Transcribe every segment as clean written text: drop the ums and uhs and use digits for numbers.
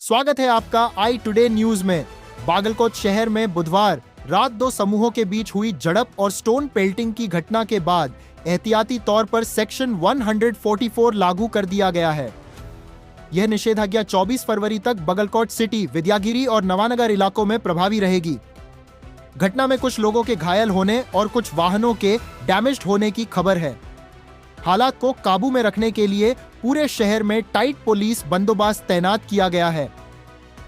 स्वागत है आपका आई टुडे न्यूज में। बागलकोट शहर में बुधवार रात दो समूहों के बीच हुई झड़प और स्टोन पेल्टिंग की घटना के बाद एहतियाती तौर पर सेक्शन 144 लागू कर दिया गया है। यह निषेधाज्ञा 24 फरवरी तक बागलकोट सिटी, विद्यागिरी और नवानगर इलाकों में प्रभावी रहेगी। घटना में कुछ लोगों के घायल होने और कुछ वाहनों के डैमेज्ड होने की खबर है। हालात को काबू में रखने के लिए पूरे शहर में टाइट पुलिस बंदोबस्त तैनात किया गया है।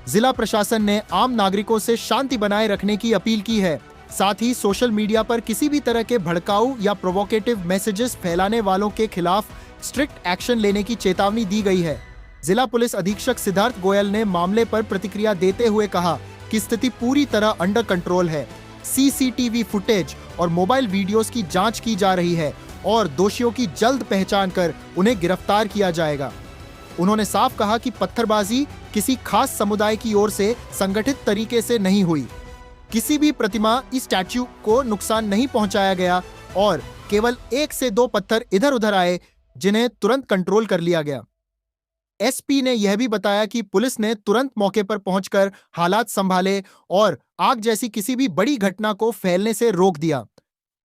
जिला प्रशासन ने आम नागरिकों से शांति बनाए रखने की अपील की है। साथ ही सोशल मीडिया पर किसी भी तरह के भड़काऊ या प्रोवोकेटिव मैसेजेस फैलाने वालों के खिलाफ स्ट्रिक्ट एक्शन लेने की चेतावनी दी गई है। जिला पुलिस अधीक्षक सिद्धार्थ गोयल ने मामले पर प्रतिक्रिया देते हुए कहा कि स्थिति पूरी तरह अंडर कंट्रोल है। सीसीटीवी फुटेज और मोबाइल वीडियोस की जांच की जा रही है और दोषियों की जल्द पहचान कर उन्हें गिरफ्तार किया जाएगा। उन्होंने साफ कहा कि पत्थरबाजी किसी खास समुदाय की ओर से संगठित तरीके से नहीं हुई। किसी भी प्रतिमा या स्टैच्यू को नुकसान नहीं पहुंचाया गया और केवल 1 से 2 पत्थर इधर उधर आए, जिन्हें तुरंत कंट्रोल कर लिया गया। एसपी ने यह भी बताया कि पुलिस ने तुरंत मौके पर पहुंचकर हालात संभाले और आग जैसी किसी भी बड़ी घटना को फैलने से रोक दिया।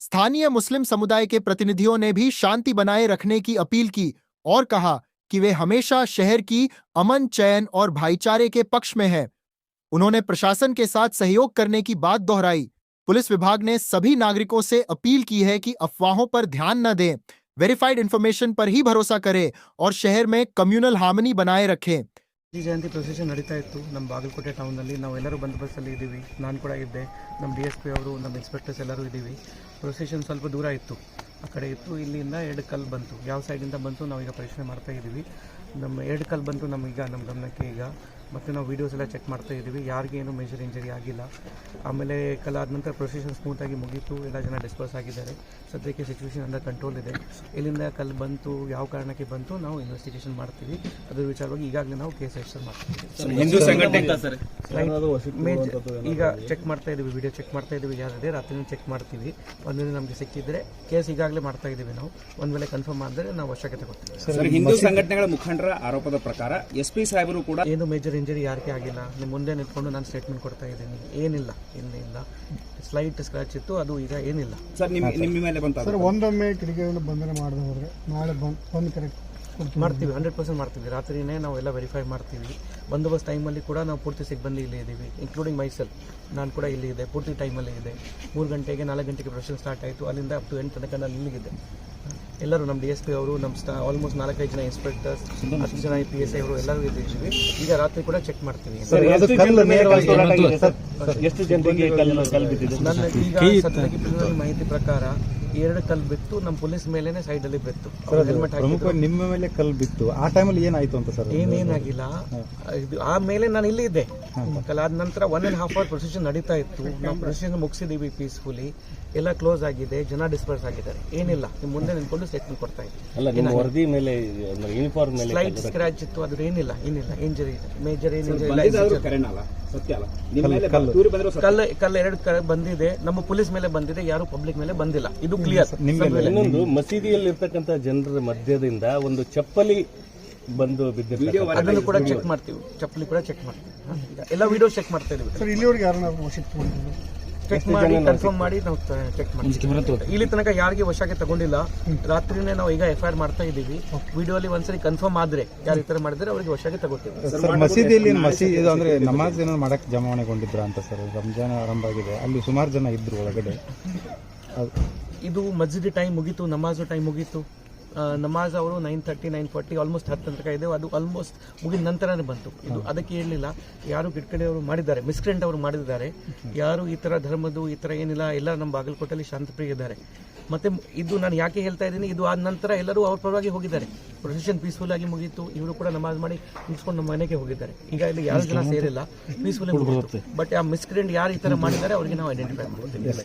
स्थानीय मुस्लिम समुदाय के प्रतिनिधियों ने भी शांति बनाए रखने की अपील की और कहा कि वे हमेशा शहर की अमन, चैन और भाईचारे के पक्ष में हैं। उन्होंने प्रशासन के साथ सहयोग करने की बात दोहराई। पुलिस विभाग ने सभी नागरिकों से अपील की है कि अफवाहों पर ध्यान न दें, वेरीफाइड इंफॉर्मेशन पर ही भरोसा करें और शहर में कम्युनल हार्मनी बनाए रखें। ಜಯಂತಿ ಪ್ರೊಸೆಷನ್ ನಡೀತಾ ಇತ್ತು ನಮ್ಮ ಬಾಗಲಕೋಟೆ ಟೌನಲ್ಲಿ. ನಾವೆಲ್ಲರೂ ಬಂದೋಬಸ್ತಲ್ಲಿ ಇದ್ದೀವಿ. ನಾನು ಕೂಡ ಇದ್ದೆ, ನಮ್ಮ DSP ಅವರು, ನಮ್ಮ ಇನ್ಸ್ಪೆಕ್ಟರ್ಸ್ ಎಲ್ಲರೂ ಇದ್ದೀವಿ. ಪ್ರೊಸೆಷನ್ ಸ್ವಲ್ಪ ದೂರ ಇತ್ತು, ಆ ಕಡೆ ಇತ್ತು. ಇಲ್ಲಿಂದ 2 ಕಲ್ಲು ಬಂತು. ಯಾವ ಸೈಡಿಂದ ಬಂತು ನಾವೀಗ ಪರೀಕ್ಷೆ ಮಾಡ್ತಾ ಇದ್ದೀವಿ. ನಮ್ಮ 2 ಕಲ್ಲು ಬಂತು ನಮಗೀಗ ನಮ್ಮ ಗಮನಕ್ಕೆ ಈಗ. ಮತ್ತು ನಾವು ವೀಡಿಯೋಸ್ ಎಲ್ಲ ಚೆಕ್ ಮಾಡ್ತಾ ಇದ್ದೀವಿ. ಯಾರಿಗೇನು ಮೇಜರ್ ಇಂಜರಿ ಆಗಿಲ್ಲ. ಆಮೇಲೆ ಕಲಾದ ನಂತರ ಪ್ರೊಸೆಷನ್ ಸ್ಮೂತಾಗಿ ಮುಗೀತು. ಎಲ್ಲ ಜನ ಡಿಸ್ಪರ್ಸ್ ಆಗಿದ್ದಾರೆ. ಸದ್ಯಕ್ಕೆ ಸಿಚುವೇಶನ್ ಅಂಡರ್ ಕಂಟ್ರೋಲ್ ಇದೆ. ಎಲ್ಲಿಂದ ಕಲ್ಲು ಬಂತು, ಯಾವ ಕಾರಣಕ್ಕೆ ಬಂತು, ನಾವು ಇನ್ವೆಸ್ಟಿಗೇಷನ್ ಮಾಡ್ತೀವಿ. ಅದರ ವಿಚಾರವಾಗಿ ಈಗಾಗಲೇ ನಾವು ಕೇಸ್ ರಿಜಿಸ್ಟರ್ ಮಾಡ್ತೀವಿ. ಹಿಂದೂ ಸಂಘಟನೆ ಈಗ ಚೆಕ್ ಮಾಡ್ತಾ ಇದ್ದೀವಿ, ವಿಡಿಯೋ ಚೆಕ್ ಮಾಡ್ತಾ ಇದ್ದೀವಿ. ಯಾರಿದೆ ರಾತ್ರಿ ಚೆಕ್ ಮಾಡ್ತೀವಿ. ಒಂದು ವೇಳೆ ನಮಗೆ ಸಿಕ್ಕಿದ್ರೆ ಕೇಸ್ ಈಗಾಗಲೇ ಮಾಡ್ತಾ ಇದ್ದೀವಿ ನಾವು. ಒಂದು ವೇಳೆ ಕನ್ಫರ್ಮ್ ಆದರೆ ನಾವು ವಶಕ್ಕೆ ತಗೋತೀವಿ. ಹಿಂದೂ ಸಂಘಟನೆಗಳ ಮುಖಂಡರ ಆರೋಪದ ಪ್ರಕಾರ SP ಸಾಹೇಬರು ಕೂಡ ಏನು ಮೇಜರ್ ಇಂಜರಿ ಯಾರಿಗೆ ಆಗಿಲ್ಲ. ನಿಮ್ಮ ಮುಂದೆ ನಿಂತ್ಕೊಂಡು ನಾನು ಸ್ಟೇಟ್ಮೆಂಟ್ ಕೊಡ್ತಾ ಇದ್ದೀನಿ. ಏನಿಲ್ಲ, ಇಲ್ಲ, ಸ್ಲೈಟ್ ಸ್ಕ್ರಾಚ್ ಇತ್ತು, ಅದು ಈಗ ಏನಿಲ್ಲ. ಸರ್ ನಿಮ್ಮ ಮೇಲೆ ಬಂತ ಸರ್ ಒಂದೊಮ್ಮೆ ಕಿಡಿಗೇಡಿಗಳು ಬಂಧನ ಮಾಡದೆ ಹೋದ್ರೆ ನಾಳೆ ಬಂದು ಕರೆಕ್ಟ್ ಮಾಡ್ತೀವಿ, 100% ಮಾಡ್ತೀವಿ. ರಾತ್ರಿನೇ ನಾವು ಎಲ್ಲ ವೆರಿಫೈ ಮಾಡ್ತೀವಿ. ಬಂದೋಬಸ್ತ್ ಟೈಮಲ್ಲಿ ಕೂಡ ನಾವು ಪೂರ್ತಿ ಸಿಬ್ಬಂದಿ ಇಲ್ಲೇ ಇದ್ದೀವಿ, ಇನ್ಕ್ಲೂಡಿಂಗ್ ಮೈಸೆಲ್. ನಾನು ಕೂಡ ಇಲ್ಲಿ ಇದೆ, ಪೂರ್ತಿ ಟೈಮಲ್ಲಿ ಇದೆ. 3 ಗಂಟೆಗೆ 4 ಗಂಟೆಗೆ ಪ್ರೊಸೆಷನ್ ಸ್ಟಾರ್ಟ್ ಆಯಿತು. ಅಲ್ಲಿಂದ ಅಪ್ ಟು 8 ತನಕ ನಾನು ಇಲ್ಲಿಗಿದೆ. ಎಲ್ಲರೂ ನಮ್ಮ DSP ಅವರು, ನಮ್ಮ ಆಲ್ಮೋಸ್ಟ್ 4-5 ಜನ ಇನ್ಸ್ಪೆಕ್ಟರ್ಸ್, 10 ಜನ PSI ಅವರು ಎಲ್ಲರೂ ಇದ್ದೀವಿ. ಈಗ ರಾತ್ರಿ ಕೂಡ ಚೆಕ್ ಮಾಡ್ತೀವಿ. ನನ್ನ ಈಗ ಸದ್ಯಕ್ಕೆ ಮಾಹಿತಿ ಪ್ರಕಾರ 2 ಕಲ್ಲು ಬಿತ್ತು. ನಮ್ಮ ಪೊಲೀಸ್ ಮೇಲೆನೆ ಸೈಡಲ್ಲಿ ಬಿತ್ತು. ಹೆಲ್ಮೆಟ್ ಹಾಕಿ ನಿಮ್ಮ ಮೇಲೆ ಕಲ್ಲು ಬಿತ್ತು. ಆ ಟೈಮಲ್ಲಿ ಏನಾಯ್ತು ಅಂತ ಸರ್? ಏನೇನಾಗಿಲ್ಲ. ಆಮೇಲೆ ನಾನು ಇಲ್ಲಿ ಇದ್ದೆ. ಕಲಾದ ನಂತರ 1.5 ಅವರ್ ಪ್ರೊಸೆಷನ್ ನಡೀತಾ ಇತ್ತು. ನಾವು ಪ್ರೊಸೆಷನ್ ಮುಗಿಸಿದೀವಿ ಪೀಸ್ಫುಲಿ. ಎಲ್ಲ ಕ್ಲೋಸ್ ಆಗಿದೆ, ಜನ ಡಿಸ್ಪರ್ಸ್ ಆಗಿದ್ದಾರೆ. ಏನಿಲ್ಲ, ನಿಮ್ಮ ಮುಂದೆ ನಿಂತ್ಕೊಂಡು ಸ್ಟೇಟ್ಮೆಂಟ್ ಕೊಡ್ತಾ ಇದ್ದೀನಿ. ಸ್ಲೈಟ್ ಸ್ಕ್ರಾಚ್ ಇತ್ತು, ಅದ್ರ ಏನಿಲ್ಲ ಇಂಜರಿ ಇದೆ. ಮೇಜರ್ ಕಲ್ಲು 2 ಕಡೆ ಬಂದಿದೆ. ನಮ್ಮ ಪೊಲೀಸ್ ಮೇಲೆ ಬಂದಿದೆ, ಯಾರು ಪಬ್ಲಿಕ್ ಮೇಲೆ ಬಂದಿಲ್ಲ. ಇದು ಕ್ಲಿಯರ್. ಇನ್ನೊಂದು, ಮಸೀದಿಯಲ್ಲಿ ಇರ್ತಕ್ಕಂಥ ಜನರ ಮಧ್ಯದಿಂದ ಒಂದು ಚಪ್ಪಲಿ ಬಂದು ಬಿದ್ದಿದೆ, ಅದನ್ನು ಕೂಡ ಚೆಕ್ ಮಾಡ್ತೀವಿ. ಚಪ್ಪಲಿ ಕೂಡ ಚೆಕ್ ಮಾಡ್ತೀವಿ. ಎಲ್ಲ ವಿಡಿಯೋ ಚೆಕ್ ಮಾಡ್ತಾ ಇದೀವಿ. ಸರ್ ಇಲ್ಲಿವರೆಗೆ ಯಾರನ್ನ ವಶಕ್ಕೆ ಚೆಕ್ ಮಾಡಿ ಕನ್ಫರ್ಮ್ ಮಾಡಿ ನಾವು ಚೆಕ್ ಮಾಡ್ತೀವಿ. ಇಲ್ಲಿ ತನಕ ಯಾರಿಗೆ ವಶಕ್ಕೆ ತಗೊಂಡಿಲ್ಲ. ರಾತ್ರಿನೇ ನಾವು ಈಗ FIR ಮಾಡ್ತಾ ಇದ್ದೀವಿ. ವಿಡಿಯೋಲಿ ಒಂದ್ಸರಿ ಕನ್ಫರ್ಮ್ ಆದ್ರೆ ಯಾರು ಈ ತರ ಮಾಡಿದ್ರೆ ಅವರಿಗೆ ವಶಕ್ಕೆ ತಗೋತೀವಿ. ಮಸೀದಿಯಲ್ಲಿ ಅಂದ್ರೆ ನಮಾಜ್ ಏನೋ ಮಾಡಕ್ ಜಮಾವಣೆಗೊಂಡಿದ್ರ ಅಂತ ಸರ್? ರಂಜಾನ್ ಆರಂಭ ಆಗಿದೆ, ಅಲ್ಲಿ ಸುಮಾರು ಜನ ಇದ್ರು ಒಳಗಡೆ. ಇದು ಮಸ್ಜಿದ್ ಟೈಮ್ ಮುಗೀತು, ನಮಾಜು ಟೈಮ್ ಮುಗೀತು. ನಮಾಜ್ ಅವರು 9:30, 9:40 ಆಲ್ಮೋಸ್ಟ್ 10 ತನಕ ಇದೆ. ಅದು ಆಲ್ಮೋಸ್ಟ್ ಮುಗಿದ ನಂತರನೇ ಬಂತು. ಇದು ಅದಕ್ಕೆ ಹೇಳಲಿಲ್ಲ. ಯಾರು ಗಿಟ್ಕಡೆಯವರು ಮಾಡಿದ್ದಾರೆ, ಮಿಸ್ಕ್ರೆಂಟ್ ಅವರು ಮಾಡಿದ್ದಾರೆ. ಯಾರು ಈ ಥರ ಧರ್ಮದ್ದು ಈ ಥರ ಏನಿಲ್ಲ. ಎಲ್ಲ ನಮ್ಮ ಬಾಗಲಕೋಟೆಯಲ್ಲಿ ಶಾಂತಪ್ರಿಯ ಇದ್ದಾರೆ. ಮತ್ತೆ ಇದು ನಾನು ಯಾಕೆ ಹೇಳ್ತಾ ಇದ್ದೀನಿ, ಇದು ಆದ ನಂತರ ಎಲ್ಲರೂ ಅವ್ರ ಪರವಾಗಿ ಹೋಗಿದ್ದಾರೆ. ಪ್ರೊಸೆಷನ್ ಪೀಸ್ಫುಲ್ ಆಗಿ ಮುಗೀತು. ಇವರು ಕೂಡ ನಮಾಜ್ ಮಾಡಿ ಮುಗಿಸ್ಕೊಂಡು ನಮ್ಮ ಮನೆಗೆ ಹೋಗಿದ್ದಾರೆ. ಈಗ ಇಲ್ಲಿ ಯಾರು ಜನ ಸೇರಿಲ್ಲ, ಪೀಸ್ಫುಲ್ ಮುಗಿತು. ಬಟ್ ಆ ಮಿಸ್ಕ್ರೆಂಟ್ ಯಾರು ಈ ಥರ ಮಾಡಿದ್ದಾರೆ ಅವರಿಗೆ ನಾವು ಐಡೆಂಟಿಫೈ ಮಾಡ್ತೀವಿ.